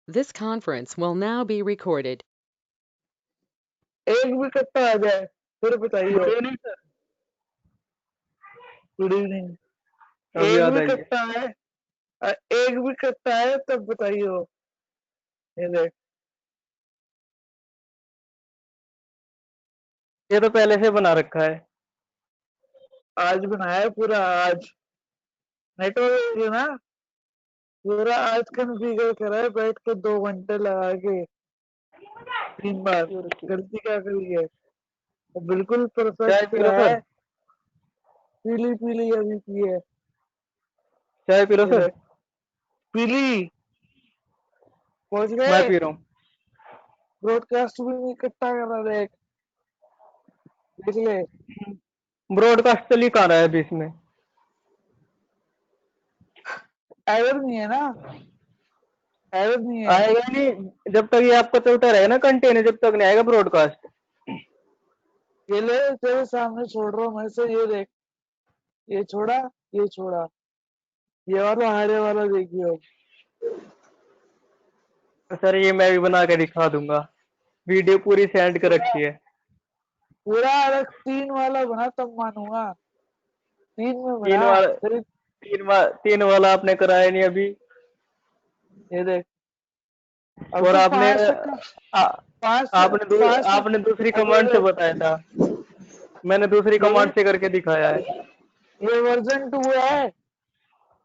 This conference will now be recorded. एक भी कट्टा आ जाए फिर बताइए। Good evening sir. Good evening. अब एक याद भी आई है। कट्टा है, एक भी कट्टा है तब बताइए। ये देख, ये तो पहले से बना रखा है। आज बनाया है पूरा। आज नेटवर्क है ना, पूरा आज कन्फिगर करा है बैठ के 2 घंटे लगा के 3 बार। गलती क्या करी है, वो बिल्कुल चाय परफेक्ट पी लो है। सर। पीली पीली अभी पी है। चाय पी लो ये सर। देख, पीली। पहुंच मैं गए। पी रहा हूँ। ब्रॉडकास्ट भी नहीं इकट्ठा कर रहा, देख देख ले। ब्रॉडकास्ट चल ही कहाँ रहा है अभी इसमें। एरर नहीं है ना, एरर नहीं है। आएगा नहीं जब तक ये आपका चलता रहेगा ना कंटेनर, जब तक नहीं आएगा ब्रॉडकास्ट। ये ले, तेरे सामने छोड़ रहा हूँ मैं से। ये देख, ये छोड़ा, ये छोड़ा, ये वाला हरे वाला देखियो। तो सर ये मैं भी बना के दिखा दूंगा। वीडियो पूरी सेंड कर रखी है। पूरा अलग 3 वाला बना तब मानूंगा। 3 में तीन बना वाला फिर। तीन वाला आपने कराया नहीं अभी। ये देख, अब और तो आपने 5 तक आ, 5 5 आपने दूसरी अब ये कमांड से देख, बताया था। मैंने दूसरी ये भी कमांड से करके दिखाया है। ये वर्जन 2 है,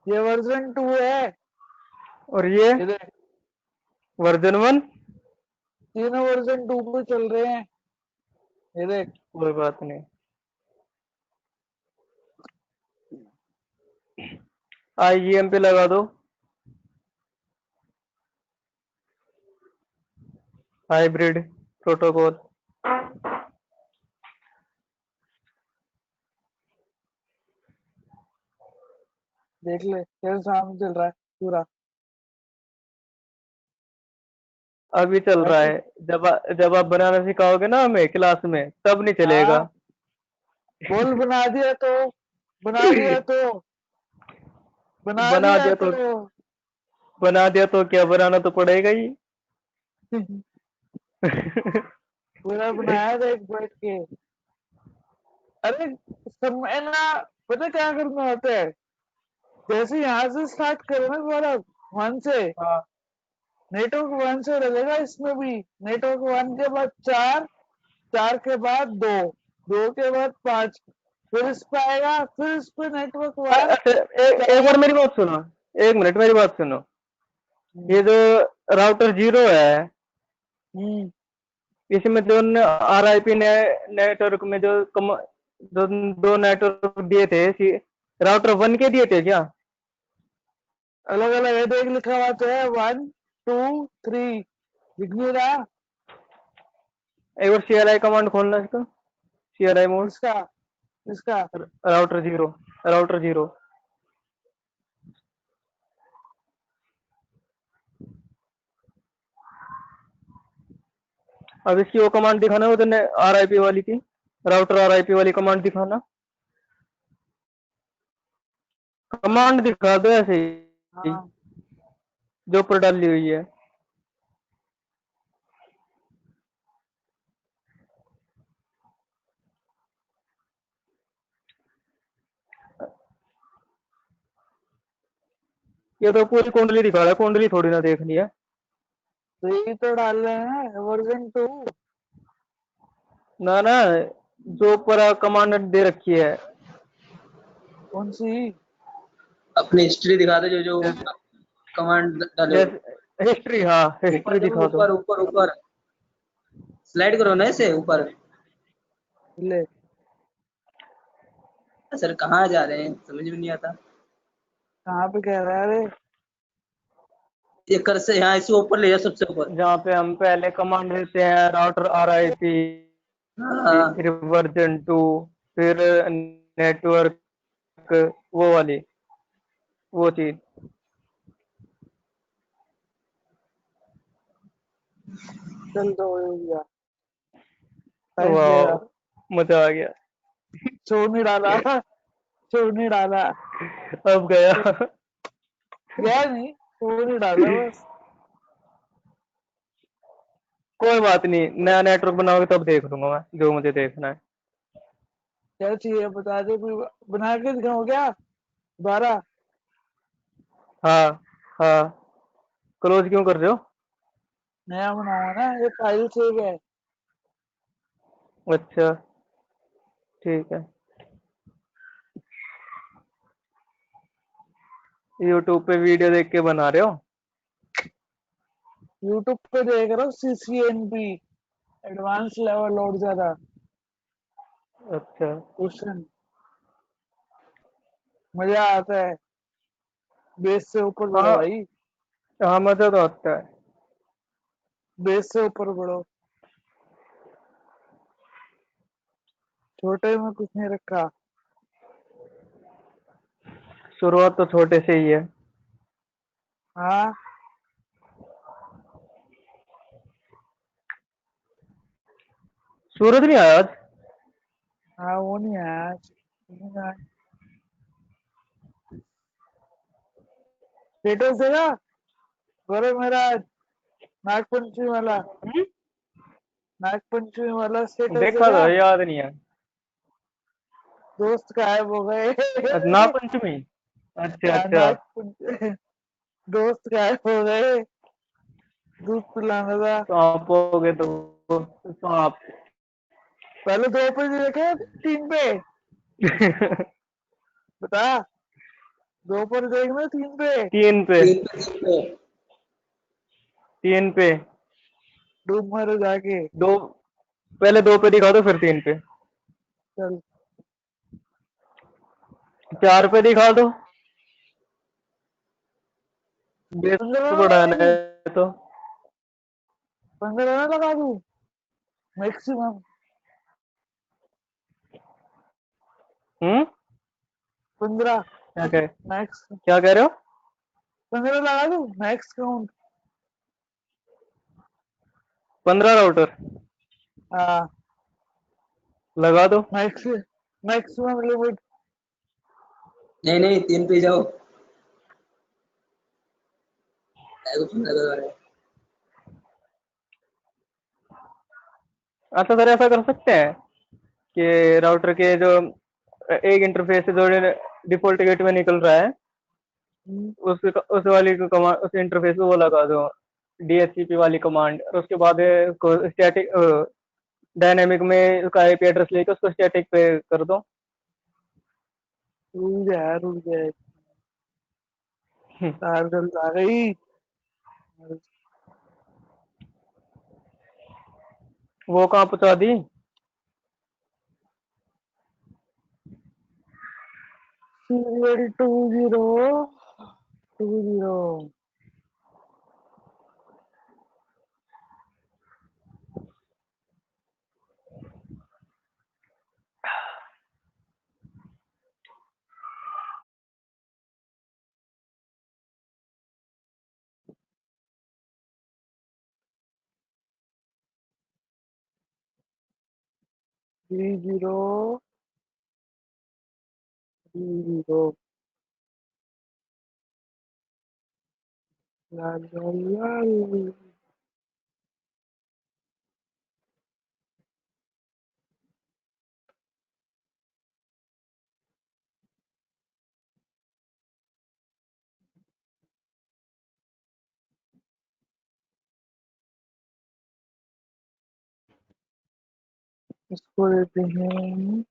ये वर्जन 2 है। और ये ये देख, वर्जन 1। तीनों वर्जन 2 पे चल रहे हैं। ये देख, कोई बात नहीं। IEM पे लगा दो। Hybrid protocol. देख ले तेरे सामने चल रहा है पूरा। अभी चल रहा बाकी है। जब आप बनाना सिखाओगे ना हमें क्लास में, तब नहीं चलेगा। हाँ, बोल बना दिया तो, बना दिया तो, बना बना दिया दिया तो। तो बना दिया तो क्या, बनाना तो पड़ेगा ही। पूरा बनाया था एक बैठ के। अरे समय ना, पता क्या करना होता है, जैसे यहाँ से स्टार्ट करो ना गौरव, 1 से, हाँ। नेटवर्क 1 से डलेगा इसमें भी। नेटवर्क 1 के बाद 4, 4 के बाद 2, 2 के बाद 5, फिर इस पे आएगा, फिर इस पे नेटवर्क 1 अच्छा, एक 4। बार मेरी बात सुनो। एक मिनट मेरी बात सुनो। ये जो राउटर 0 है, हम्म, इसमें जो RIP नेटवर्क में जो 2 नेटवर्क दिए थे, राउटर 1 के दिए थे क्या? अलग अलग है, देख लिखा हुआ तो है 1 2 3, दिख नहीं रहा। एक बार CLI कमांड खोलना इसका। CLI mode. इसका इसका राउटर 0। अब इसकी वो कमांड दिखाना, वो RIP वाली की, राउटर RIP वाली कमांड दिखाना। कमांड दिखा दो ऐसे ही हाँ, जो ऊपर डाली हुई है। ये तो पूरी कुंडली दिखा रहा है, कुंडली थोड़ी ना देखनी है। तो यही तो डाल रहे हैं वर्जन 2। ना ना, जो ऊपर कमांड दे रखी है। कौन सी? अपनी हिस्ट्री दिखा दो, जो जो जैसे कमांड डाले हो। जैसे हिस्ट्री, हाँ ऊपर हिस्ट्री देखो, दिखा दो। ऊपर ऊपर ऊपर स्लाइड करो ना इसे ऊपर। ले, सर कहाँ जा रहे हैं, समझ में नहीं आता। कहाँ पे कह रहा है? अरे ये कर से यहाँ इसे ऊपर ले जाओ, सबसे ऊपर। जहाँ पे हम पहले कमांड देते हैं राउटर RIP, हाँ, फिर वर्जन 2, फिर नेटवर्क, वो वाली, वो चीज। चल तो हो गया, टाइम वाह, गया। मजा आ गया। छोड़ नहीं डाला, छोड़ नहीं डाला, अब गया। गया नहीं, छोड़ नहीं डाला बस। कोई बात नहीं, नया नेटवर्क बनाओगे तब देख लूंगा मैं जो मुझे देखना है। क्या चाहिए बता दे, कोई बना के दिखाओ क्या दोबारा। हाँ हाँ, क्लोज क्यों कर रहे हो? नया बनाऊंगा ना, ये फाइल सेव है। अच्छा ठीक है। यूट्यूब पे वीडियो देख के बना रहे हो? यूट्यूब पे देख रहा हूँ, CCNP एडवांस लेवल लोड ज्यादा अच्छा। क्वेश्चन, मजा आता है। बेस से ऊपर बढ़ो हाँ भाई, हाँ, मजा तो आता है। बेस से ऊपर बढ़ो। छोटे में कुछ नहीं रखा। शुरुआत तो छोटे से ही है। हाँ सूरज नहीं आया आज? हाँ, वो नहीं आया आज। स्टेटस देगा गौरव मेरा आज, नागपंचमी वाला, नागपंचमी वाला स्टेटस देखा देगा। तो है, याद नहीं है। दोस्त गायब हो गए। अच्छा, नागपंचमी। अच्छा हाँ, अच्छा। नागपंचमी दोस्त गायब हो गए, दूध पिलाना था। सांप हो गए तो सांप। पहले 2 पे देखे, 3 पे बता। 2 पर देखना, 3 पे। तीन पे। तीन पे तीन पे। तीन पे। डूब मरो जाके। दो, पहले दो पे दिखा दो फिर तीन पे। चल। 4 पे दिखा दो। बेस 15 ना बढ़ाना लगा दूं, है तो। 15 ना लगा दूं मैक्सिमम। हम्म। 15 क्या कह मैक्स। क्या कह रहे हो? 15 लगा दूं मैक्स काउंट। 15 राउटर हाँ, लगा दो। Max maximum limit. नहीं नहीं, तीन पे जाओ। कुछ नहीं लगा रहा है। अच्छा सर, ऐसा कर सकते हैं कि राउटर के जो एक इंटरफेस से जो डिफॉल्ट गेट में निकल रहा है, उस वाली को कमांड, उस इंटरफेस को वो लगा दो, DHCP वाली कमांड, और उसके बाद स्टैटिक डायनेमिक में उसका आईपी एड्रेस लेके उसको स्टैटिक पे कर दो। रुक जा, तार जल आ गई। वो कहाँ पहुंचा दी? सीरियल 2020। Three zero 30। ला ला ला ला। इसको देते हैं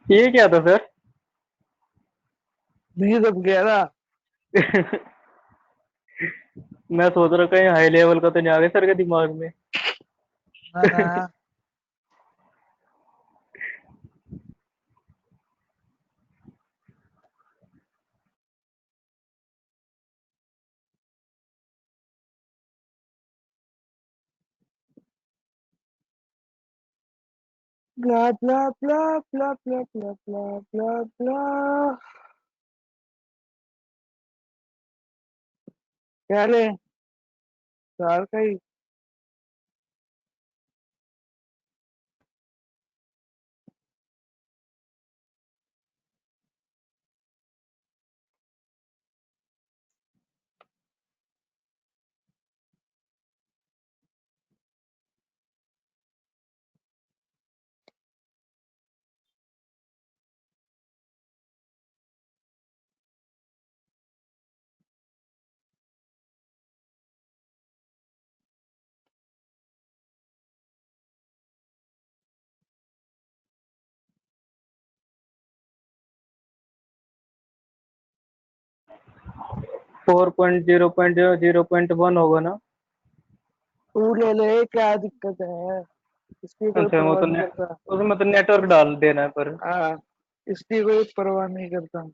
ये क्या था सर? नहीं दब गया था। मैं सोच रहा कहीं हाई लेवल का तो नहीं आ गया सर के दिमाग में। ना ना। บลา bla bla bla bla bla bla bla bla। क्या ले चार का ही। 4.0.0.1 होगा ना? तू ले ले, क्या दिक्कत है? इसकी कोई अच्छा वो परवाह तो नहीं करता। उसमें तो नेटवर्क डाल देना है पर। हाँ, इसकी कोई परवाह नहीं करता।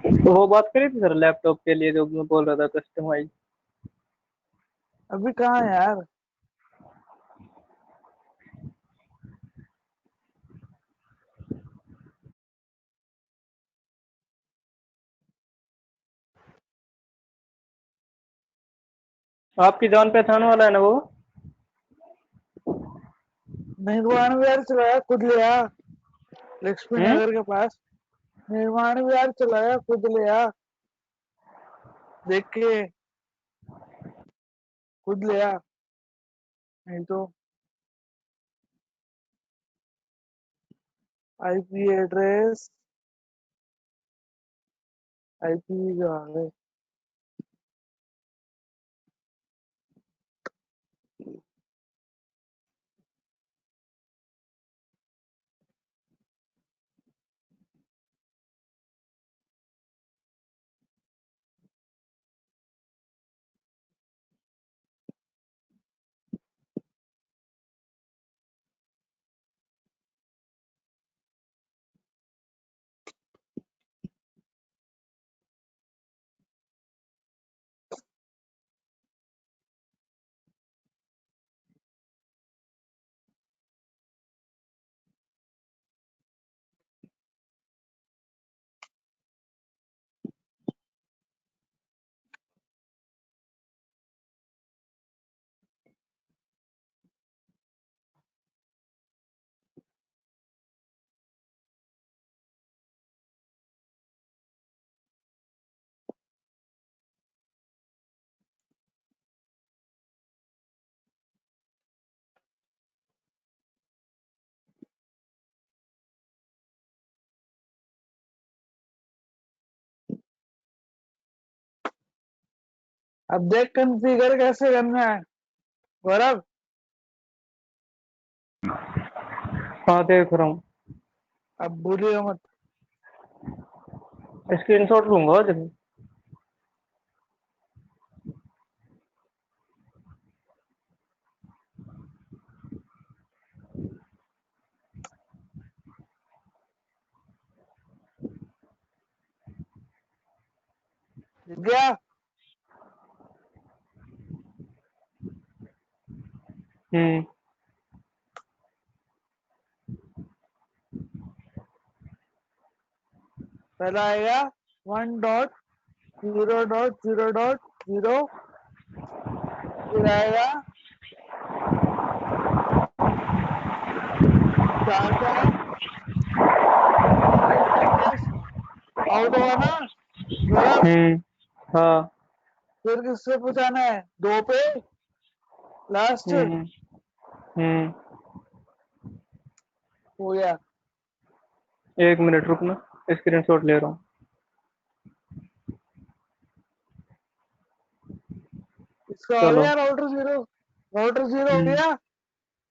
तो वो बात करी थी सर लैपटॉप के लिए जो मैं बोल रहा था कस्टमाइज। अभी कहाँ है यार? आपकी जान पहचान वाला है ना वो? निर्माण विहार चलाया खुद लिया, लक्ष्मी हम्म। नगर के पास। निर्माण विहार चलाया खुद लिया, देख के खुद लिया। नहीं तो आईपी एड्रेस, आईपी जो है। अब देख कॉन्फ़िगर कैसे करना है गौरव। हाँ देख रहा हूँ। अब भूलिए मत। स्क्रीनशॉट लूंगा जब। दिख गया? हम्म। पहला आएगा 1.0.0.0 फिर आएगा 4 का आउट हुआ ना गलत। हाँ। फिर किससे पहुंचाना है 2 पे लास्ट हम्म। हो गया। 1 मिनट रुकना, स्क्रीनशॉट ले रहा हूँ। इसका हो चलो गया राउटर 0 हो गया।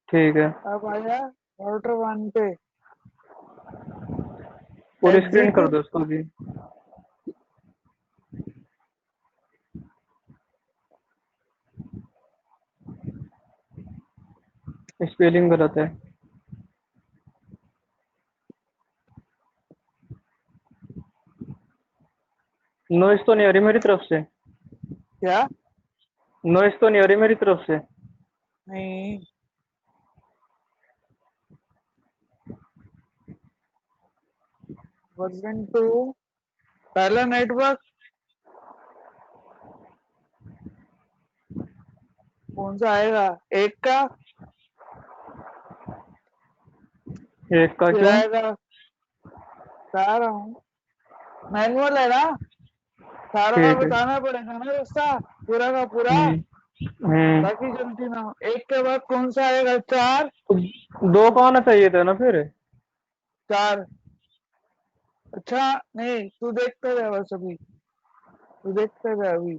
ठीक है, अब आया राउटर 1 पे पूरी स्क्रीन एग्जिट। कर दो उसको भी। स्पेलिंग गलत है। नॉइस तो नहीं आ रही मेरी तरफ से? क्या नॉइस तो नहीं आ रही मेरी तरफ से? नहीं वर्जन 2 पहला नेटवर्क कौन सा आएगा 1 का। एक का फिर क्यों? आएगा बता रहा हूँ मैनुअल है ना सारा का ठीक है। बताना पड़ेगा ना रास्ता पूरा का पूरा हम्म। ताकि गलती ना हो। 1 के बाद कौन सा आएगा 4 तो 2 का आना चाहिए था ना फिर। 4 अच्छा नहीं तू देखते रहे बस अभी तू देखते रहे अभी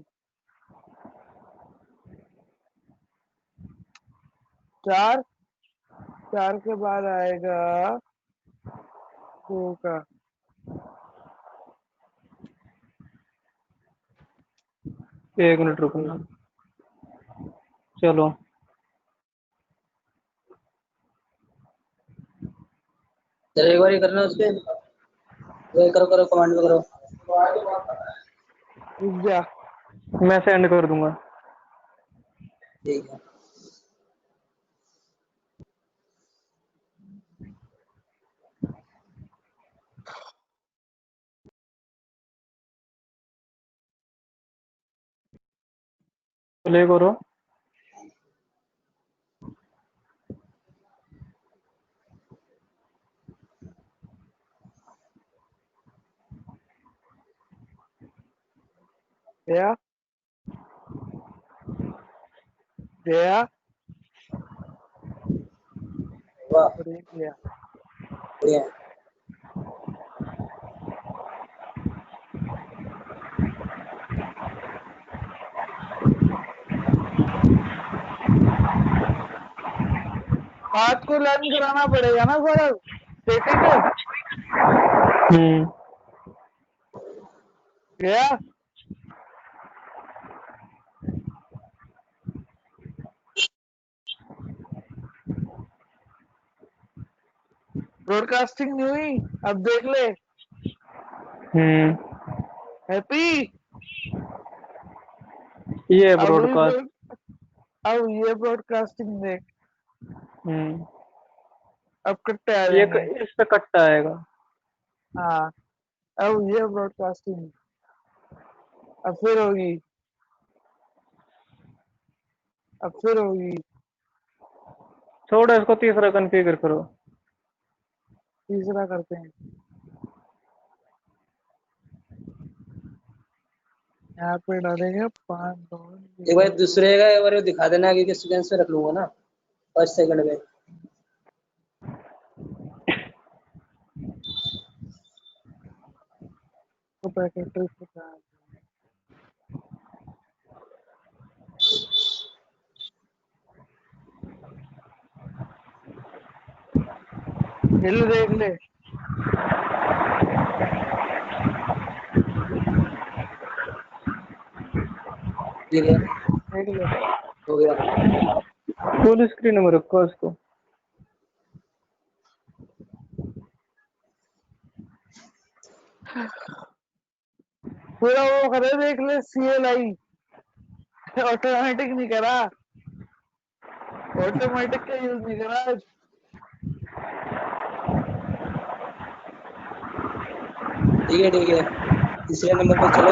4 के बाद आएगा 2 का। 1 मिनट रुकना। चलो चलो एक बार ही करना उसके, वही करो करो कमांड में करो। रुक जा मैं सेंड कर दूंगा। ठीक है। प्ले करो। गया गया वाह और ये गया। बढ़िया। हाथ को लर्न कराना पड़ेगा ना सर सेटिंग गया। ब्रॉडकास्टिंग नहीं हुई अब देख ले हैप्पी। ये अब हुई ब्रॉडकास्ट। अब ये ब्रॉडकास्टिंग देख हम्म। अब कट्टे आ ये जाएंगे। इस पे कट्टा आएगा। हाँ अब ये ब्रॉडकास्टिंग अब फिर होगी अब फिर होगी। छोड़ो इसको, तीसरा कॉन्फ़िगर करो। तीसरा करते हैं यहाँ पे डालेंगे 5 2 एक बार दूसरे का एक बार दिखा देना कि किस सेकेंड से रख लूंगा ना 5 सेकंड में। को पैकेट ट्रिप बता हिल देख ले ठीक है देख ले हो गया। फुल स्क्रीन में रखो इसको। पूरा वो करे देख ले CLI ऑटोमेटिक नहीं करा ऑटोमेटिक का यूज नहीं करा आज। ठीक है तीसरे नंबर पे चलो।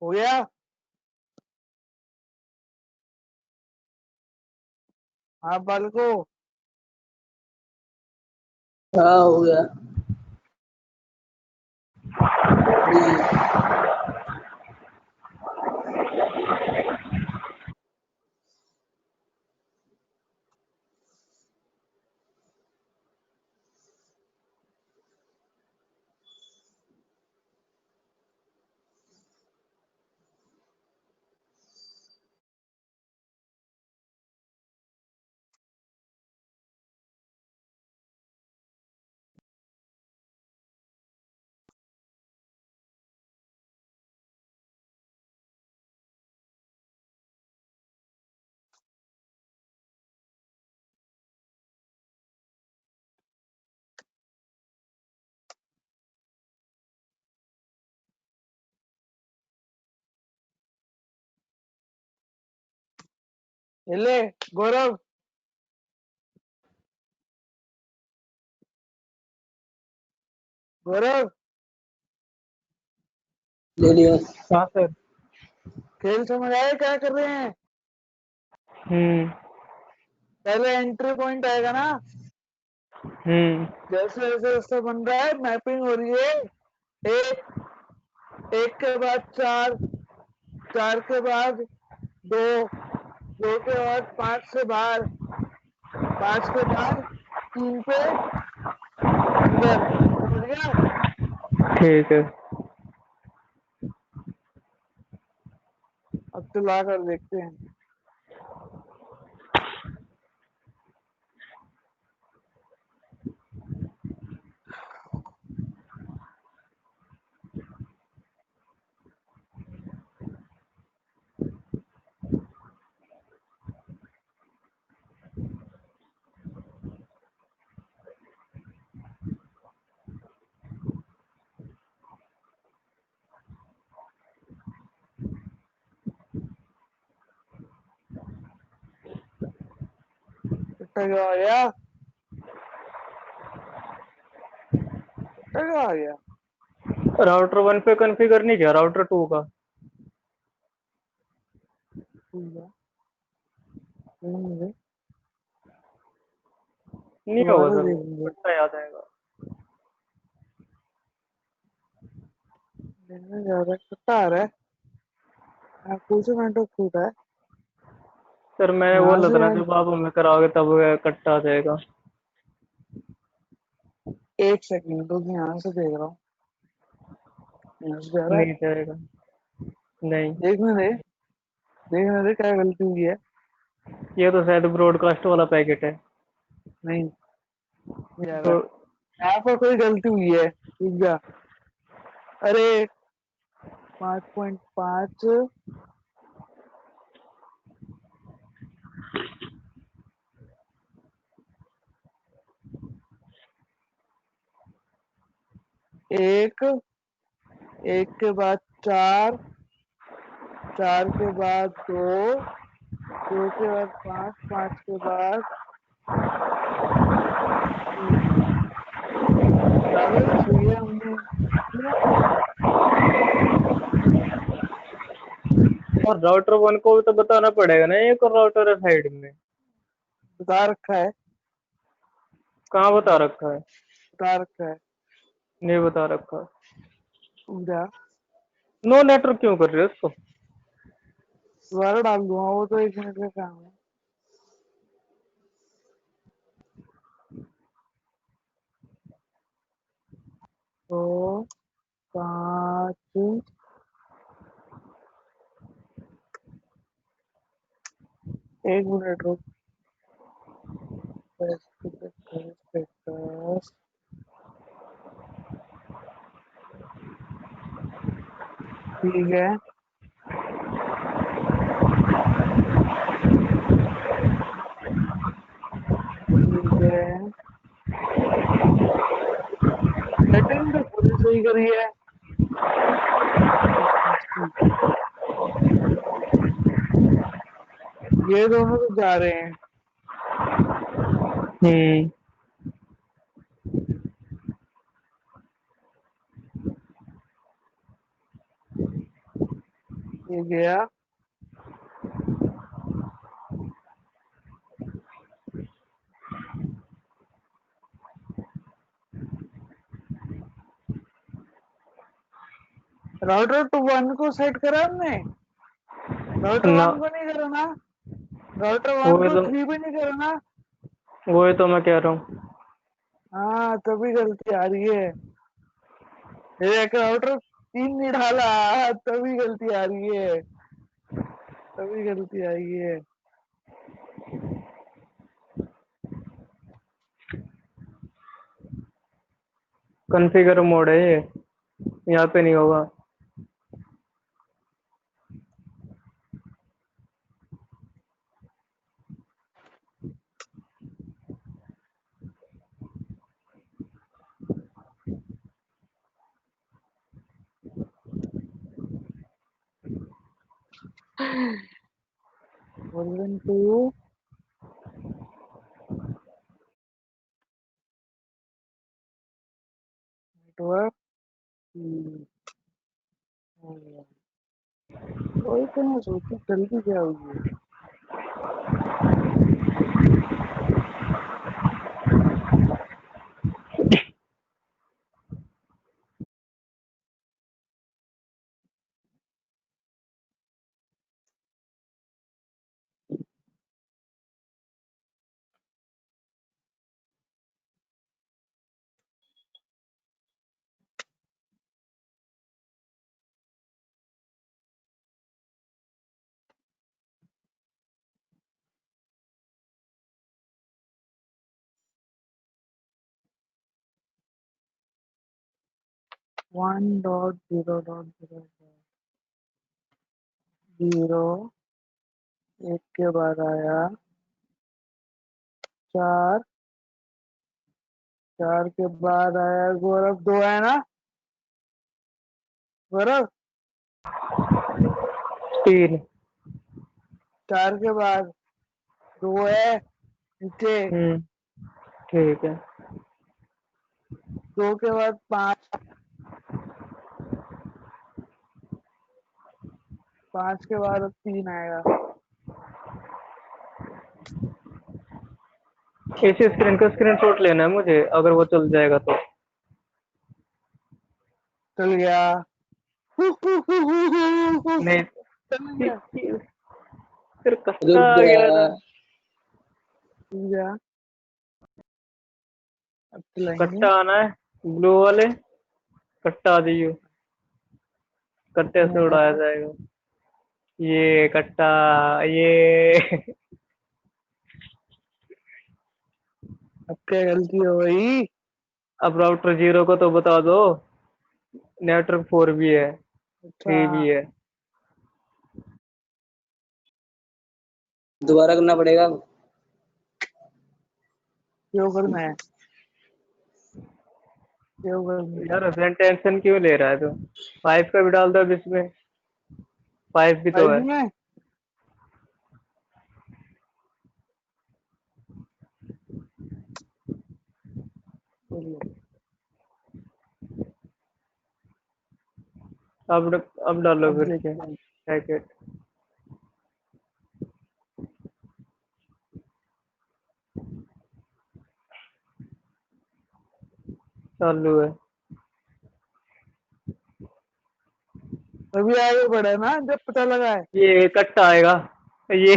हो गया? हाँ बालको, हाँ हो गया। ये ले गौरव, गौरव ले लिया। हाँ सर। खेल समझ आए क्या कर रहे हैं? पहले एंट्री पॉइंट आएगा ना, जैसे जैसे रास्ता बन रहा है मैपिंग हो रही है। एक के बाद चार, चार के बाद दो, दो के बाद पांच से बाहर, पांच के बाद तीन पे अंदर, समझ गया? ठीक है। अब तो ला कर देखते हैं। टगा आ गया, टगा आ गया। राउटर 1 पे कॉन्फ़िगर नहीं किया, राउटर 2 का। ठीक है, देखेंगे, नहीं होगा दोबारा सर, वो देखेंगे, पक्का याद आएगा। देखने जा रहा है, कितना आ रहा है? कुछ नेटवर्क छूटा है सर मैं यहाँ बोला से था ना, यार। जब आप हमें कराओगे तब कट्टा आ जाएगा। एक सेकंड तो यहाँ से देख रहा हूँ, यहाँ से जा रहा है। नहीं जाएगा, नहीं। देखने दे, देखने दे क्या गलती हुई है। ये तो शायद ब्रॉडकास्ट वाला पैकेट है। नहीं, नहीं जा रहा तो है, यहाँ पर कोई गलती हुई है, रुक जा। अरे 5.5, एक, एक के बाद 4, 4 के बाद 2, 2 के बाद 5, 5 के बाद 3। ज्यादा तो सही है हमने किया। और राउटर 1 को भी तो बताना पड़ेगा ना, एक और राउटर है साइड में। बता रखा है, कहाँ बता रखा है? बता रखा है। नहीं बता रखा। रुक जा, नो नेटवर्क क्यों कर रहे हो उसको? दोबारा डाल दूंगा, वो तो 1 मिनट का काम है। तो 5, 1 मिनट रुक। 10, 10, ठीक है, ठीक है। सेटिंग तो पूरी सही करी है। ये दोनों तो जा रहे हैं। हम्म। ये गया, राउटर टू 1 को सेट करा हमने, राउटर ना, 1 को नहीं करा ना, राउटर वो 1 है को तो 3 पे नहीं करा ना। वो है तो मैं कह रहा हूँ। हाँ, तभी गलती आ रही है। ये एक राउटर 3 नहीं डाला, तभी गलती आ रही है, तभी गलती आई है। कॉन्फ़िगर मोड है ये, यहाँ पे नहीं होगा। वर्जन 2, नेटवर्क, वही तो मैं सोचू गलती क्या हुई है। One dot zero dot zero zero, एक के बाद आया 4, 4 के बाद आया गौरव 2 है ना, गौरव 3। 4 के बाद 2 है, नीचे ठीक है। 2 के बाद 5, 5 के बाद अब 3 आएगा। इसी स्क्रीन का स्क्रीनशॉट लेना है मुझे, अगर वो चल जाएगा तो। चल गया। नहीं चल गया। फिर कस्टा रुक आ गया था। चल गया। अब चलाएंगे। कट्टा आना है, ब्लू वाले कट्टा आ जाइयो। कट्टे से उड़ाया जाएगा ये कट्टा, ये अब क्या गलती हो गई? अब राउटर 0 को तो बता दो, नेटवर्क 4 भी है, 3 अच्छा, भी है। दोबारा करना पड़ेगा। क्यों करना है? क्यों करना है? यार उसने टेंशन क्यों ले रहा है तू? 5 का भी डाल दो अब इसमें, 5 भी तो है। में अब डालो अब फिर देखते हैं। पैकेट। चालू है। अभी आगे बढ़े ना जब पता लगा है। ये कट्टा आएगा ये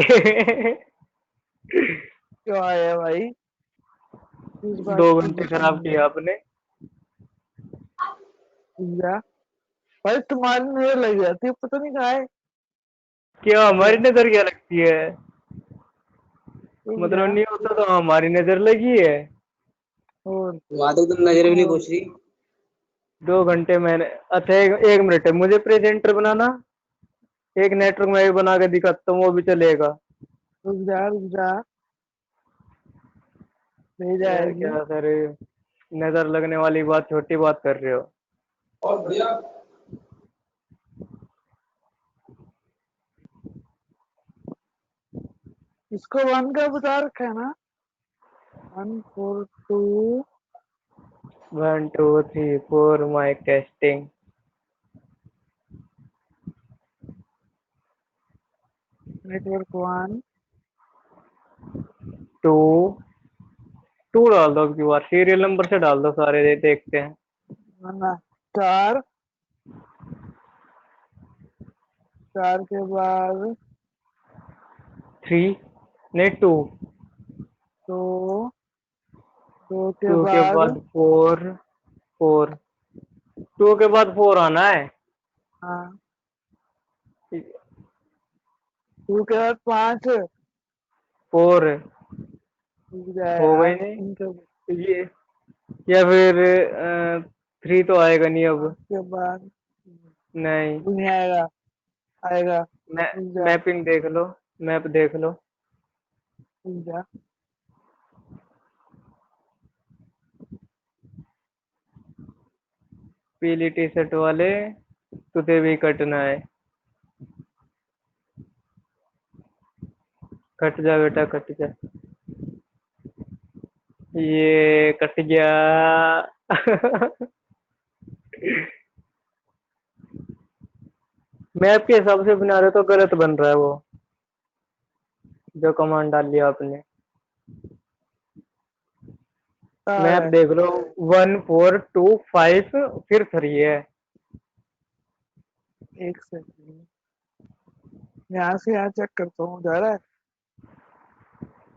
क्यों आया भाई? इस बात 2 की घंटे खुशी खराब नहीं किए है। आपने। भैया, भाई तुम्हारी नजर लग जाती है, पता नहीं कहाँ है। क्या हमारी भैया, नजर क्या लगती है? भैया, मतलब नहीं होता तो हमारी नजर लगी है। और वहां तक तुम नजर भी नहीं और पहुंच रही। 2 घंटे मैंने, अच्छा एक मिनट है, मुझे प्रेजेंटर बनाना, एक नेटवर्क मैं भी बना के दिखाता हूँ, वो भी चलेगा। रुक जा, रुक जा, ले यार जाएगी। क्या सर, नजर लगने वाली बात छोटी बात कर रहे हो। और बढ़िया। इसको 1 का बता रखा है ना? 142 1 2 3 4 माइक टेस्टिंग। नेटवर्क 1। 2 2 डाल दो, अब की बार सीरियल नंबर से डाल दो सारे, देखते हैं। ना, 4, 4 के बाद 3 नहीं 2, 2, 2 के 2 के बाद बाद 4, 4 2 के बाद 4 आना है। हाँ, 2 के बाद 5 4 रुक जा हो यार। गई नहीं इनके ये, या फिर 3 तो आएगा नहीं अब। 5 के बाद नहीं, नहीं आएगा। आएगा। मै, रुक जा, मैपिंग देख लो, मैप देख लो। रुक जा। पीली टी शर्ट वाले, तुझे भी कटना है। कट जा बेटा कट जा, ये कट गया मैप के हिसाब से बना रहे तो गलत बन रहा है वो, जो कमांड डाल लिया आपने। आ मैप रहा है। देख लो, 1 4 2 5 फिर 3 है। एक सेकंड, यहाँ से यहाँ चेक करता हूँ, जा रहा है।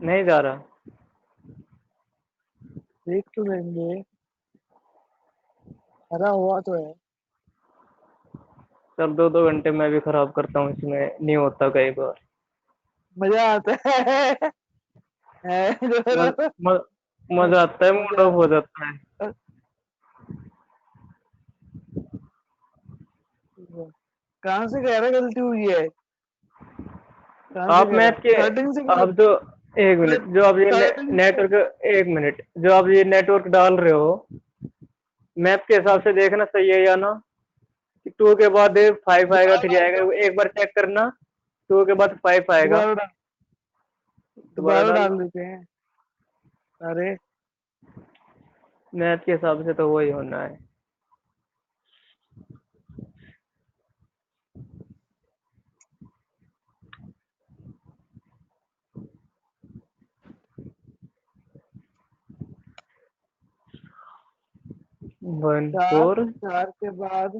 नहीं जा रहा। देख तो लेंगे, हरा हुआ तो है। चल 2 घंटे मैं भी खराब करता हूँ इसमें, नहीं होता कई बार। मजा आता है। म, म, मजा आता है, मूड मजा ऑफ हो जाता है। कहाँ से कह रहा गलती हुई है? कहाँ से आप कह रहा मैप के, स्टार्टिंग से आप जो, एक मिनट, जो आप ये स्टार्टिंग से नेटवर्क, एक मिनट, जो आप ये नेटवर्क डाल रहे हो, मैप के हिसाब से देखना सही है या ना। 2 के बाद 5 आएगा, दोबारा 3 डाल आएगा, दो। एक बार चेक करना। 2 के बाद 5 आएगा, दोबारा डाल दोबारा दोबारा डाल डाल दो। देते हैं। अरे मैथ के हिसाब से तो वही होना है। वन चार, फोर चार के बाद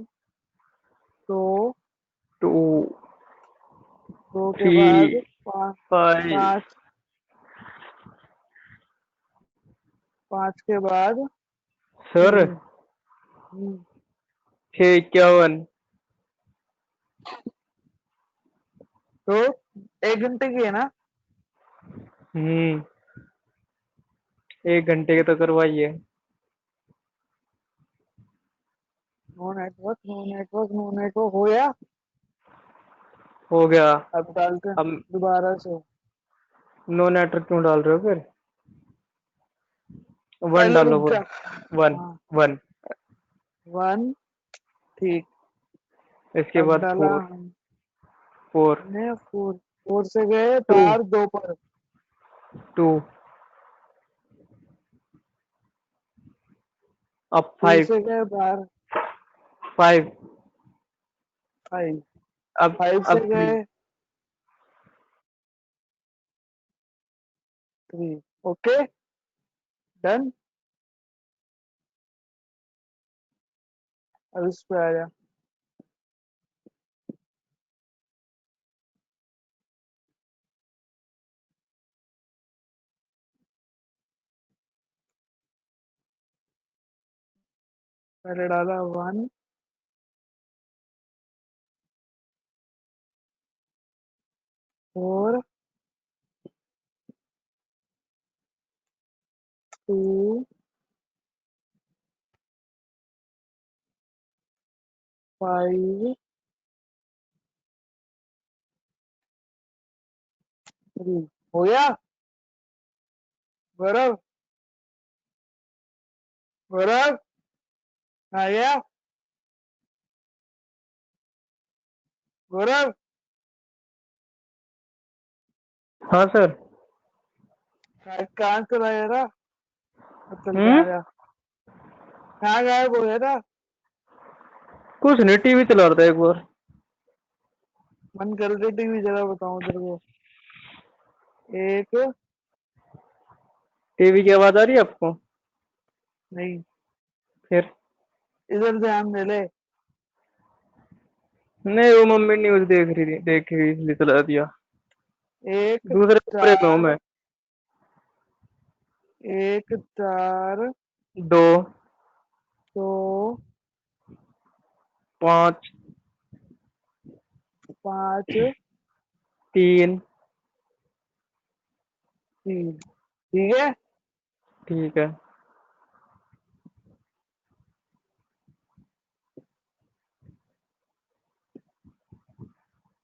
दो, टू दो के थ्री बाद पाँच, फाइव पाँच, पाँच के बाद सर तीन। हम्म, 651। तो 1 घंटे की है ना? 1 घंटे के तो करवाइए। No network, no network, no network हो गया। हो गया। अब डालते हैं अब दोबारा से। नो नेटवर्क क्यों डाल रहे हो फिर? वन पहले डालो, रुक जा। वन वन हाँ, वन। 1, ठीक। इसके अब बाद डाला फोर हमने फोर 4, 4 से गए टू बाहर 2 पर, टू अब 2 फाइव से गए बाहर फाइव 5, अब 5 से अब थ्री। गए 3। Okay, done. अब इस पे आ जा। पहले डाला 1, 4, 2, 5, 3। हो गया। गौरव, गौरव आ गया। गौरव, हाँ सर। कहाँ चला गया था? चलते आ जा। कहाँ गायब हो गया था? कुछ नहीं, टीवी चला रहा था एक बार। मन कर रही टीवी, जरा बताऊं तेरे को। एक, टीवी की आवाज आ रही है आपको? नहीं, फिर इधर ध्यान दे ले। नहीं, वो मम्मी न्यूज देख रही इसलिए चला दिया। एक, दूसरे कमरे में हूँ चार, मैं। 1, 4, दो 2, पाँच 5, तीन 3। ठीक है। ठीक है।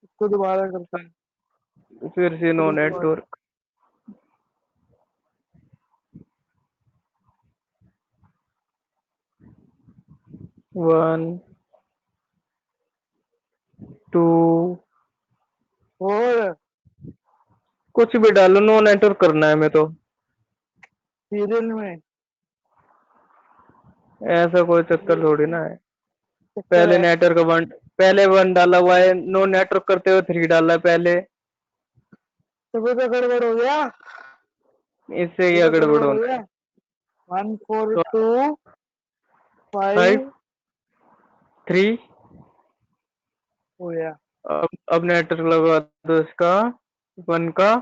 इसको दोबारा करते हैं। फिर से नो इसको दोबारा। नेटवर्क। 1 2 और कुछ भी डालो, नो नेटवर्क करना है मैं तो। सीरियल में ऐसा कोई चक्कर थोड़ी ना है। चक्कर पहले है। नेटवर्क वन, पहले वन डाला हुआ है, नो नेटवर्क करते हुए 3 डाला है पहले। तो गड़बड़ हो गया। इससे ये क्या तो गड़बड़ गड़बड़ हो होना गया। है? 1, 4, तो 2, 5 5 3। हो गया। अब नेटवर्क लगा दो इसका, वन का।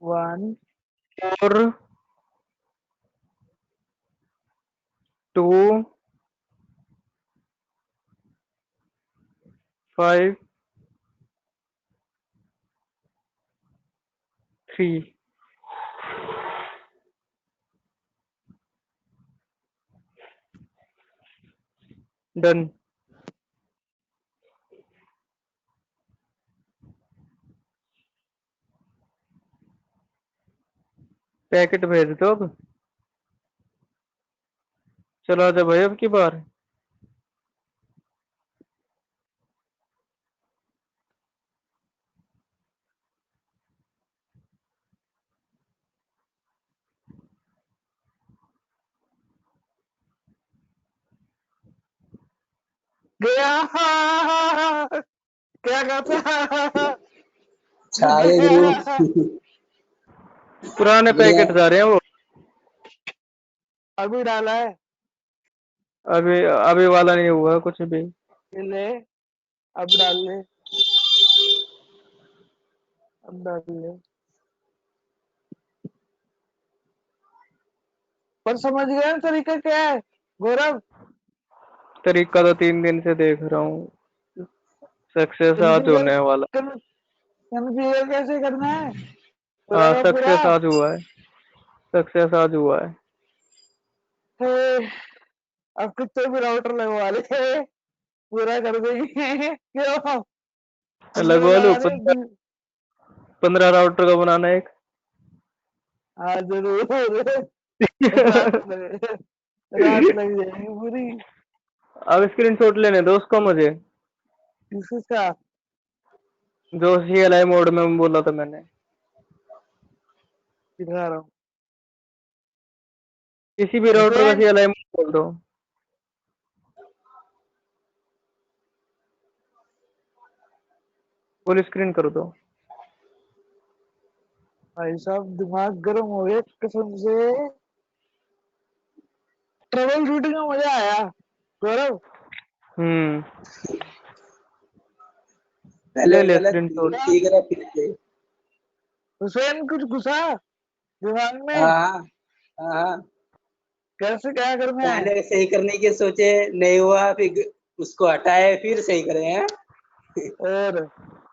1, 4 2 5 3 डन। पैकेट भेज दो अब। चला जा भाई अब की बार। गया। क्या कहता? छाए गुरु। पुराने गया। पैकेट जा रहे हैं वो। अभी डाला है। अभी अभी वाला नहीं हुआ कुछ भी। ये ले, अब डाल ले, अब डाल ले। पर समझ गया ना तरीका क्या है गौरव? तरीका तो 3 दिन से देख रहा हूँ। सक्सेस आज कन्फ्यूजर, होने वाला। कन्फ्यूजर कैसे करना है पूरा हाँ का पूरा? सक्सेस आज हुआ है। सक्सेस आज हुआ है। हे, अब कितने भी राउटर लगवा ले, पूरा कर देंगे। क्यों? 15 लगवा लो लगा दे। 15 राउटर का बनाना है एक। हाँ जरूर। रात लग जाएगी पूरी। अब स्क्रीनशॉट लेने दो उसका मुझे, किसका? जो CLI मोड में बोला था मैंने। दिखा रहा हूँ। किसी भी राउटर का हुसैन, CLI मोड बोल दो। फुल स्क्रीन कर दो। भाई साहब दिमाग गर्म हो गया कसम से। ट्रबल शूटिंग में मजा आया गौरव। हम्म। पहले ले ले गलत थी, स्क्रीनशॉट। ठीक है फिर से। हुसैन कुछ घुसा दिमाग में? हाँ हाँ हाँ। कैसे क्या करना है? पहले सही करने की सोचे, नहीं हुआ, फिर उसको हटाए, फिर सही करे हैं। और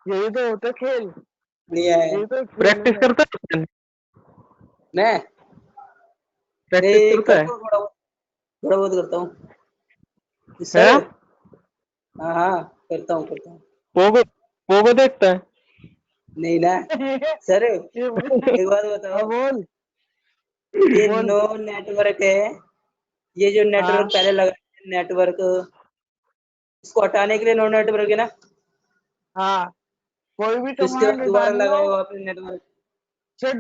यही तो होता खेल, बढ़िया है। यही तो खेल प्रैक्टिस है। करता है? मैं प्रैक्टिस नहीं करता है? करता हूँ, थोड़ा बहुत करता हूँ है? सर। हाँ हाँ, करता हूँ। पोगो पोगो देखता है? नहीं ना सर, ये एक बात हाँ बताओ। बोल ये बोल। नो नेटवर्क है, ये जो नेटवर्क हाँ पहले लगा, नेटवर्क, इसको हटाने के लिए नो नेटवर्क है ना, हाँ, कोई भी फिर उसके कमांड बाद दोबारा हटानी हो, लगाए हो आपने नेटवर्क। शट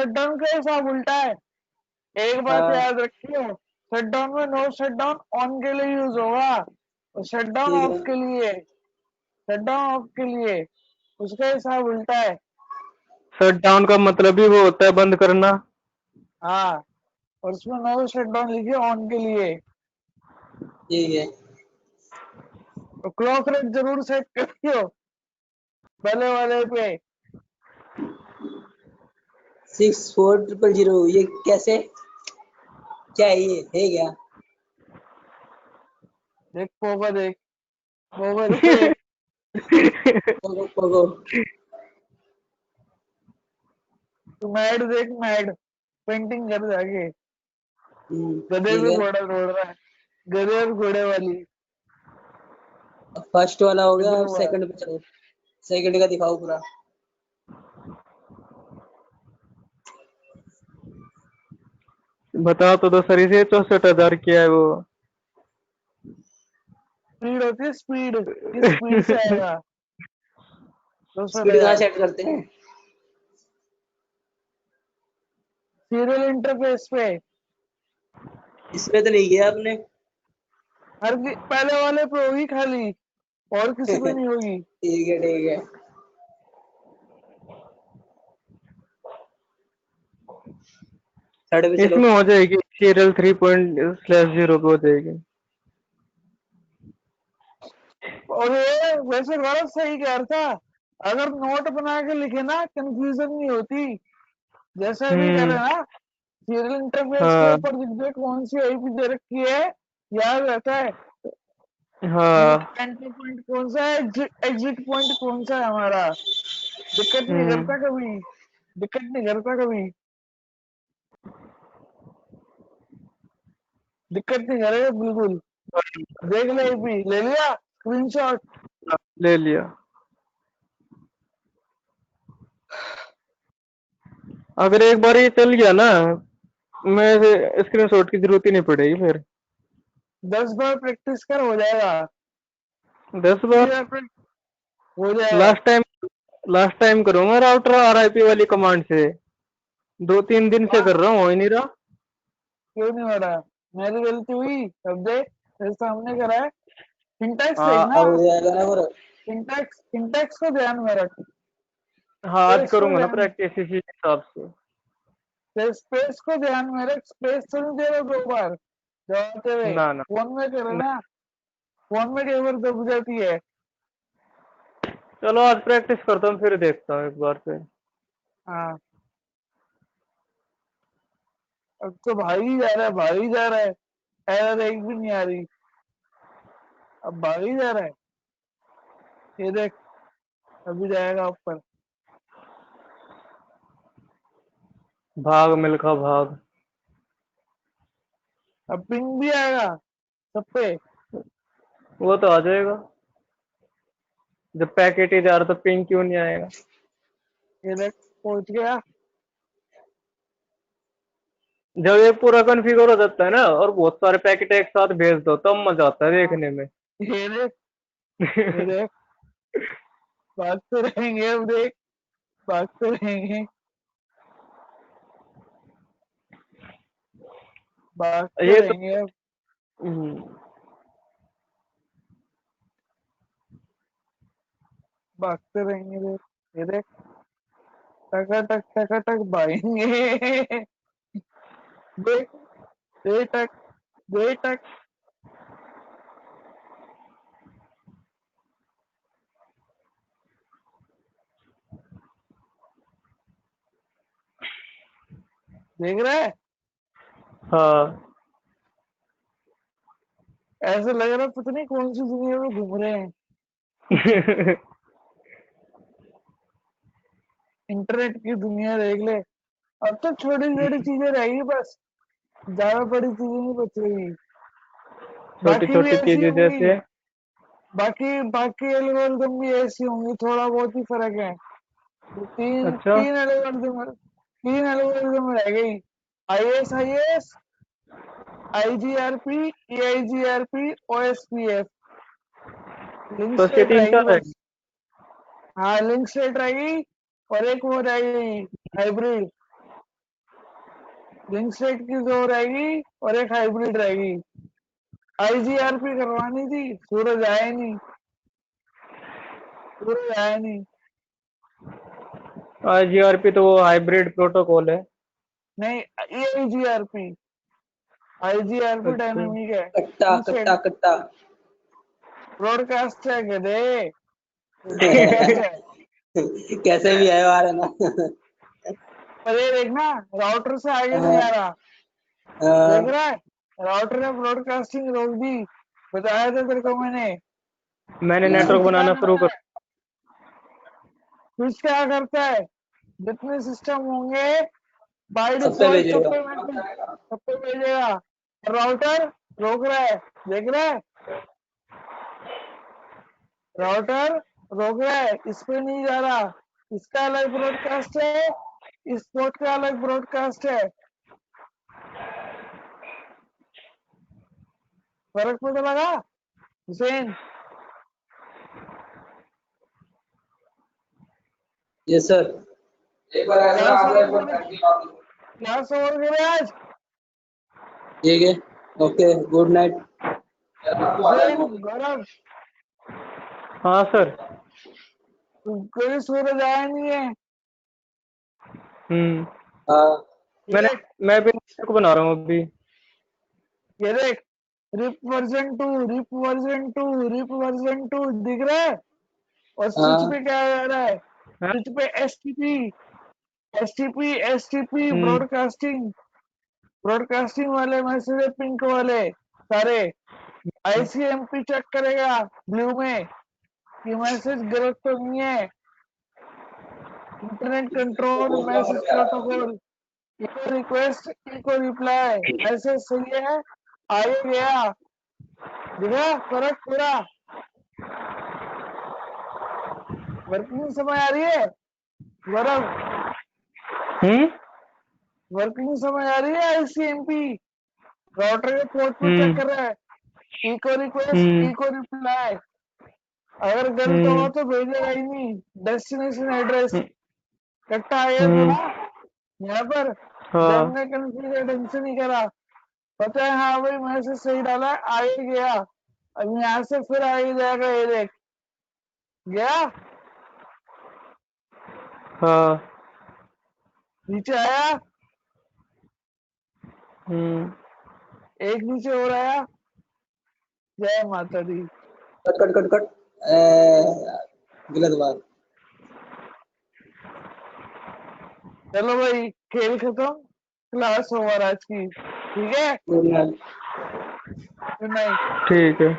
डाउन का हिसाब उल्टा है। एक बात हाँ याद रखियो, शट डाउन में नो शट डाउन ऑन के लिए यूज होगा और शट डाउन ठीक ऑफ है। के लिए, शट डाउन ऑफ के लिए उसका हिसाब उल्टा है। शट डाउन का मतलब ही वो होता है बंद करना। हाँ, और उसमें नो शट डाउन लिखिए ऑन के लिए। ठीक है। तो क्लॉक रेट जरूर सेट करियो पहले वाले पे। 6400, ये कैसे, क्या है ये, है क्या? देख पोगो, देख पोगो, देख पोगो पोगो। तू मैड देख, मैड पेंटिंग कर जाके। गधे ठीक पे है। घोड़ा दौड़ रहा है, गधे और घोड़े वाली। फर्स्ट वाला हो गया, किधर अब हुआ? सेकंड पे चलो। सेकंड का दिखाओ पूरा। बताओ तो सर, इसे 64,000 किया है वो। स्पीड होती है स्पीड, किस स्पीड से आएगा स्पीड कहाँ 64,000? सेट करते हैं? सीरियल इंटरफेस पे। इसमें तो नहीं किया आपने। पहले वाले पे होगी खाली, और किसी पे नहीं होगी। ठीक है ठीक है। थर्ड पे चलो। इसमें हो जाएगी, सीरियल 3./0 पे हो जाएगी। और ये वैसे गलत सही कह रहा था, अगर नोट बना के लिखे ना कंफ्यूजन नहीं होती। जैसे अभी करे हम्म। ना, सीरियल इंटरफेस के हाँ ऊपर दिख दे कौन सी आईपी दे रखी है, याद रहता है। हाँ। एंट्री पॉइंट कौन सा है, एग्जिट पॉइंट कौन सा है हमारा। दिक्कत नहीं करता हम्म। कभी, दिक्कत नहीं करता कभी, दिक्कत नहीं करेगा बिल्कुल। देख ले आईपी, ले लिया स्क्रीनशॉट। ले लिया। अगर एक बार ये चल गया ना, मैं स्क्रीनशॉट की जरूरत ही नहीं पड़ेगी फिर। 10 बार प्रैक्टिस कर, हो जाएगा। 10 बार? हो जाएगा। लास्ट टाइम करूंगा राउटर RIP वाली कमांड से। 2-3 दिन से वाह, कर रहा हूँ, हो ही नहीं रहा। क्यों नहीं हो रहा? मेरी गलती हुई, अब देख तेरे सामने करा है। सिंटैक्स हाँ देखना, अब हो जाएगा ना पूरा। सिंटैक्स सिंटैक्स को ध्यान में रख, हाँ आज स्पेस को करूंगा ना ध्यान, प्रैक्टिस इसी हिसाब से। स्पेस को ध्यान में रख, स्पेस तो नहीं दे रहा 2 बार दबाते हुए, ना ना फोन में करे ना। ना, फोन में कई बार दब जाती है। चलो आज प्रैक्टिस करता हूँ फिर देखता हूँ एक बार से। हाँ अब तो भाग ही जा रहा है, भाग ही जा रहा है, एरर एक भी नहीं आ रही, अब भाग ही जा रहा है। ये देख अभी जाएगा ऊपर, भाग मिल्खा भाग। अब पिंग भी आएगा सब पे। वो तो आ जाएगा, जब पैकेट ही जा रहा तो पिंग क्यों नहीं आएगा। ये देख पहुंच गया। जब ये पूरा कॉन्फ़िगर हो जाता है ना और बहुत सारे पैकेट एक साथ भेज दो तब मजा आता है हाँ देखने में। ये देख, ये देख भागते रहेंगे, अब देख भागते रहेंगे, भागते ये तो रहेंगे अब, हम्म, भागते रहेंगे। देख ये देख टक भागेंगे। देख दे टक, दे टक, देख रहा है, हाँ। ऐसे लग रहा है पता नहीं कौन सी दुनिया में घूम रहे हैं। इंटरनेट की दुनिया देख ले, अब तो छोटी छोटी चीजें रहेगी बस, ज्यादा बड़ी चीजें नहीं बच रही, छोटी बाकी भी छोटी ऐसी चीजें होंगी, जैसे बाकी बाकी एल्गोरिदम भी ऐसी होंगी, थोड़ा बहुत ही फर्क है। तो तीन अच्छा तीन एल्गोरिदम, तीन एल्गोरिदम रह गई, ISIS, IGRP, EIGRP, OSPF, link तो इसके स्टेट तीन रहेगी चार है। बस। हाँ लिंक स्टेट रहेगी, और एक वो रहेगी हाइब्रिड, लिंक स्टेट की दो रहेगी और एक हाइब्रिड रहेगी। IGRP करवानी थी, सूरज आया नहीं, सूरज आया नहीं। IGRP तो वो हाइब्रिड प्रोटोकॉल है। नहीं EIGRP, IGRP अच्छा डायनामिक है, कट्टा लिंक स्टेट कट्टा कट्टा। ब्रॉडकास्ट है गधे, ब्रॉडकास्ट है। कैसे भी है आ रहा ना। पर ये देखना राउटर से आगे नहीं आ रहा, देख हाँ, रहा है, राउटर ने ब्रॉडकास्टिंग रोक दी, बताया था तेरे को मैंने। मैंने नेटवर्क स्विच क्या बनाना शुरू करता कर। है, स्विच क्या करता है, जितने सिस्टम होंगे बाय सबसे डिफॉल्ट सब भेजेगा। पे मैसेज, सब पे भेजेगा, राउटर रोक रहा है, देख रहा है, राउटर रोक रहा है, इस पे नहीं जा रहा, इसका अलग ब्रॉडकास्ट है, इस पोर्ट का अलग ब्रॉडकास्ट है, फर्क पता लगा हुसैन? Yes sir. एक बार ऐसा क्या आ सवाल करे, गया। क्या सवाल करे आज ठीक है, ओके, गुड नाइट। हुसैन? गौरव हाँ सर। कोई सूरज आया नहीं है। हम्म। हाँ, ये मैंने देख, मैं भी नेटवर्क बना रहा हूँ अभी। ये देख RIP version 2, RIP version 2, RIP version 2 दिख रहा है, और स्विच हाँ, पे क्या आ रहा है, हाँ? स्विच पे एसटीपी हम्म ब्रॉडकास्टिंग, ब्रॉडकास्टिंग वाले मैसेज है, पिंक वाले सारे। ICMP चेक करेगा ब्लू में कि मैसेज गलत तो नहीं है, internet control message protocol, echo request echo reply, message सही है, आगे गया, दिखा फर्क पूरा। वर्किंग समय आ रही है गौरव, हम्म वर्किंग समय आ रही है। ICMP राउटर के पोर्ट पे चेक हम्म कर रहा है, इको रिक्वेस्ट हम्म इको रिप्लाई, अगर गलत हम्म हुआ तो भेजेगा ही नहीं, डेस्टिनेशन एड्रेस कट्टा आया था हम्म, ना यहाँ पर, जब हाँ हमने कन्फिगर ढंग से नहीं करा, पता है हाँ भाई मैसेज सही डाला, आगे गया, अब यहाँ से फिर आगे जाएगा, ये देख गया, हाँ। नीचे आया, एक नीचे हो रहा है। जय माता दी। कट कट कट कट गलत बात। चलो भाई, खेल खत्म, क्लास ओवर आज की, ठीक है, गुड नाइट। Good night. ठीक है।